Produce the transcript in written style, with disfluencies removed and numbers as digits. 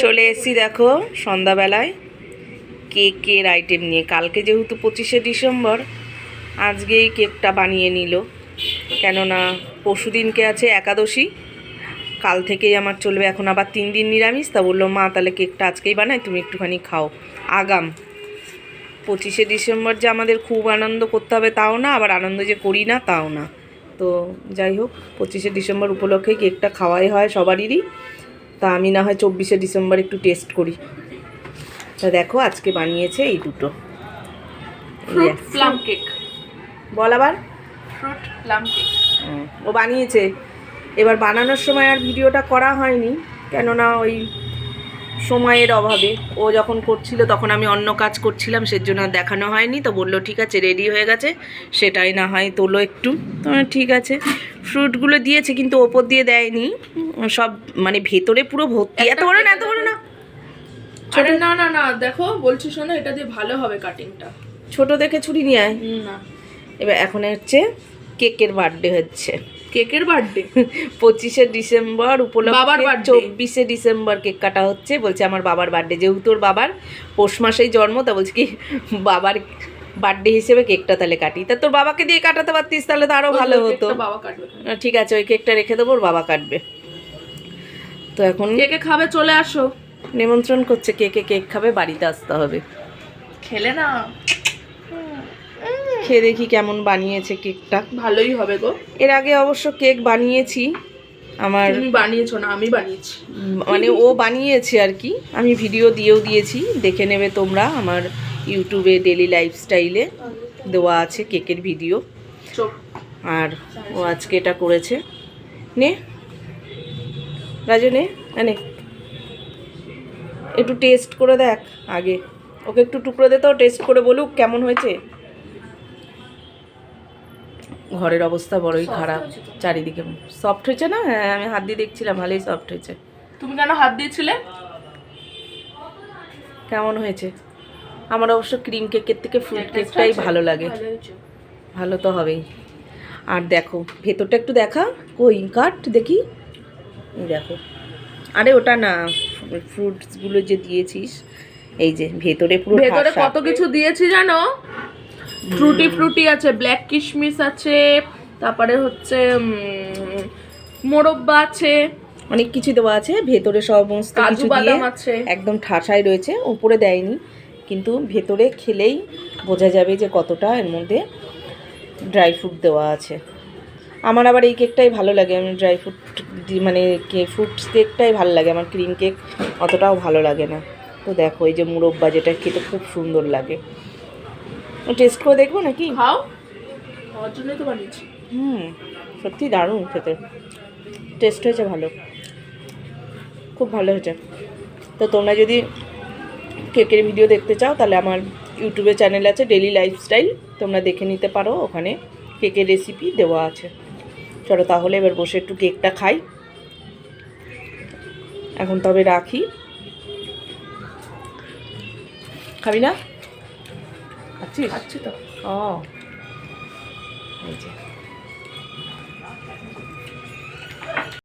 চলে এসেছি দেখো সন্ধ্যাবেলায় কেকের আইটেম নিয়ে। কালকে যেহেতু 25শে ডিসেম্বর, আজকেই কেকটা বানিয়ে নিল, কেননা পরশু দিনকে আছে একাদশী, কাল থেকেই আমার চলবে, এখন আবার 3 দিন নিরামিষ। তা বললো মা তাহলে কেকটা আজকেই বানাই, তুমি একটুখানি খাও। আগাম 25শে ডিসেম্বর যে আমাদের খুব আনন্দ করতে হবে তাও না, আবার আনন্দ যে করি না তাও না। তো যাই হোক, 25শে ডিসেম্বর উপলক্ষে কেকটা খাওয়াই হয় সবারই। তা আমি না হয় 24শে ডিসেম্বর একটু টেস্ট করি। তা দেখো আজকে বানিয়েছে এই দুটো ফ্রুট প্লাম কেক। বল আবার। ফ্রুট প্লাম কেক ও বানিয়েছে। এবার বানানোর সময় আর ভিডিওটা করা হয়নি, কেননা ওই সময়ের অভাবে। ও যখন করছিল তখন আমি অন্য কাজ করছিলাম, সেজন্য আর দেখানো হয়নি। তো বললো ঠিক আছে রেডি হয়ে গেছে, সেটাই না হয় তোলো একটু। তো ঠিক আছে, ফ্রুটগুলো দিয়েছে কিন্তু ওপর দিয়ে দেয়নি, সব মানে ভেতরে পুরো ভর্তি। এত বড় না, এত বড় না, আরে না না না, দেখো বলছি শোনো, এটা দিয়ে ভালো হবে কাটিংটা। ছোট দেখে ছুরি নিয়ে আয়। না, এবার এখন হচ্ছে কেকের বার্থডে হচ্ছে। কেকের বার্থডে 25শে ডিসেম্বর উপলক্ষে বাবার birthday। 24শে ডিসেম্বর কেক কাটা হচ্ছে। বলছে আমার বাবার বার্থডে, যেহেতু ওর বাবার পৌষ মাসেই জন্ম, তা বলছে কি বাবার বার্থডে হিসেবে কেকটা তাহলে কাটি। তা তোর বাবাকে দিয়ে কাটাতে পারতিস, তাহলে তো আরও ভালো হতো। বাবা কাটবে। ঠিক আছে, ওই কেকটা রেখে দেবো, ওর বাবা কাটবে। তো এখন কে কে খাবে চলে আসো। নিমন্ত্রণ করছে, কে কে কেক খাবে বাড়িতে আসতে হবে। খেলে না, খেয়ে দেখি কেমন বানিয়েছে কেকটা। ভালোই হবে গো। এর আগে অবশ্য কেক বানিয়েছি আমার, তুমি বানিয়েছো না, আমি বানিয়েছি। মানে ও বানিয়েছে আর কি, আমি ভিডিও দিয়েও দিয়েছি, দেখে নেবে তোমরা। আমার ইউটিউবে ডেলি লাইফস্টাইলে দেওয়া আছে কেকের ভিডিও। আর ও আজকে এটা করেছে। নে রাজু, নে নে একটু টেস্ট করে দেখ আগে, ওকে একটু টুকরো দে তো, টেস্ট করে বলুক কেমন হয়েছে। ঘরের অবস্থা বড়ই খারাপ, চারিদিকে সফট হয়েছে না? হ্যাঁ, আমি হাত দিয়ে দেখছিলাম, ভালোই সফট হয়েছে। তুমি কেন হাত দিয়েছিলে? কেমন হয়েছে? আমার অবশ্য ক্রিম কেকের থেকে ফ্রুট কেকটাই ভালো লাগে। ভালো তো হবেই। আর দেখো ভেতরটা একটু দেখা, কই কাট দেখি। এই দেখো, আরে ওটা না, ফ্রুটসগুলো যে দিয়েছিস, এই যে ভেতরে পুরো ভেতরে ঠাসা। কত কিছু দিয়েছি জানো? ফ্রুটি ফ্রুটি আছে, ব্ল্যাক কিশমিশ আছে, তারপরে হচ্ছে মোরব্বা আছে, অনেক কিছু দেওয়া আছে ভেতরে, সমস্ত কাজু কিছু দিয়ে বাদাম আছে। একদম ঠাসাই রয়েছে, উপরে দেয়নি, কিন্তু ভেতরে খেলেই বোঝা যাবে যে কতটা এর মধ্যে ড্রাই ফ্রুট দেওয়া আছে। আমার আবার এই কেকটাই ভালো লাগে, আমি ড্রাই ফ্রুট মানে ফ্রুটস কেকটাই ভালো লাগে আমার, ক্রিম কেক অতটাও ভালো লাগে না। তো দেখো এই যে মুরব্বা, যেটা খেতে খুব সুন্দর লাগে, টেস্ট করে দেখবো নাকি? খাও, খাওয়ার জন্যই তো বানিয়েছি। সত্যি দারুণ খেতে, টেস্ট হয়েছে ভালো, খুব ভালো হয়েছে। তো তোমরা যদি কেকের ভিডিও দেখতে চাও তাহলে আমার ইউটিউবে চ্যানেল আছে ডেলি লাইফস্টাইল, তোমরা দেখে নিতে পারো, ওখানে কেকের রেসিপি দেওয়া আছে। চলো তাহলে এবার বসে একটু কেকটা খাই। এখন তবে রাখি। খাবি না? খাচ্ছি তো। ও এই যে